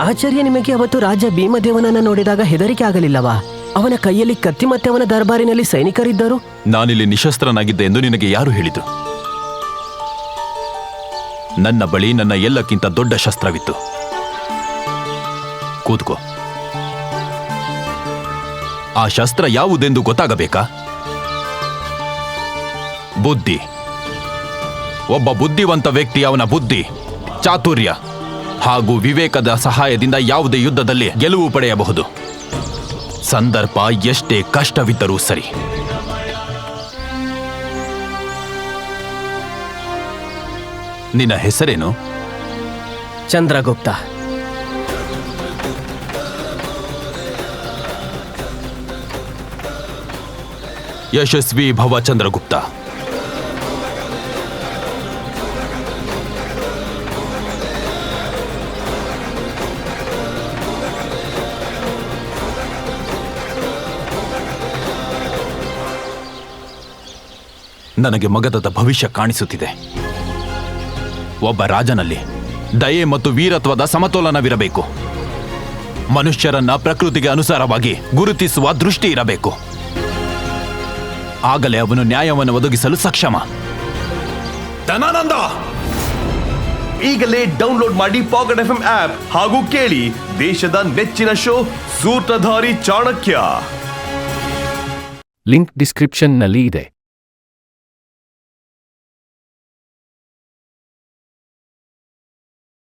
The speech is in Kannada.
ಆಚಾರ್ಯ, ನಿಮಗೆ ಅವತ್ತು ರಾಜ ಭೀಮದೇವನನ್ನ ನೋಡಿದಾಗ ಹೆದರಿಕೆ ಆಗಲಿಲ್ಲವಾ? ಅವನ ಕೈಯಲ್ಲಿ ಕತ್ತಿ ಮತ್ತೆ ಅವನ ದರ್ಬಾರಿನಲ್ಲಿ ಸೈನಿಕರಿದ್ದರು. ನಾನಿಲ್ಲಿ ನಿಶಸ್ತ್ರನಾಗಿದ್ದೆ ಎಂದು ನಿನಗೆ ಯಾರು ಹೇಳಿತು? ನನ್ನ ಬಳಿ ನನ್ನ ಎಲ್ಲಕ್ಕಿಂತ ದೊಡ್ಡ ಶಸ್ತ್ರವಿತ್ತು. ಕೂತ್ಕೋ. ಆ ಶಸ್ತ್ರ ಯಾವುದೆಂದು ಗೊತ್ತಾಗಬೇಕಾ? ಬುದ್ಧಿ. ಒಬ್ಬ ಬುದ್ಧಿವಂತ ವ್ಯಕ್ತಿ ಅವನ ಬುದ್ಧಿ, ಚಾತುರ್ಯ ಹಾಗೂ ವಿವೇಕದ ಸಹಾಯದಿಂದ ಯಾವುದೇ ಯುದ್ಧದಲ್ಲಿ ಗೆಲುವು ಪಡೆಯಬಹುದು. ಸಂದರ್ಭ ಎಷ್ಟೇ ಕಷ್ಟವಿದ್ದರೂ ಸರಿ. ನಿನ್ನ ಹೆಸರೇನು? ಚಂದ್ರಗುಪ್ತ. ಯಶಸ್ವಿ ಭವ ಚಂದ್ರಗುಪ್ತ. ನನಗೆ ಮಗಧದ ಭವಿಷ್ಯ ಕಾಣಿಸುತ್ತಿದೆ. ಒಬ್ಬ ರಾಜನಲ್ಲಿ ದಯೆ ಮತ್ತು ವೀರತ್ವದ ಸಮತೋಲನವಿರಬೇಕು. ಮನುಷ್ಯರನ್ನ ಪ್ರಕೃತಿಗೆ ಅನುಸಾರವಾಗಿ ಗುರುತಿಸುವ ದೃಷ್ಟಿ ಇರಬೇಕು. ಆಗಲೇ ಅವನು ನ್ಯಾಯವನ್ನು ಒದಗಿಸಲು ಸಕ್ಷಮ. ಧನಾನಂದ, ಈಗಲೇ ಡೌನ್ಲೋಡ್ ಮಾಡಿ ಪಾಕೆಟ್ FM ಆಪ್ ಹಾಗೂ ಕೇಳಿ ದೇಶದ ನೆಚ್ಚಿನ ಶೋ ಸೂತ್ರಧಾರಿ ಚಾಣಕ್ಯ. ಲಿಂಕ್ ಡಿಸ್ಕ್ರಿಪ್ಷನ್ನಲ್ಲಿ ಇದೆ.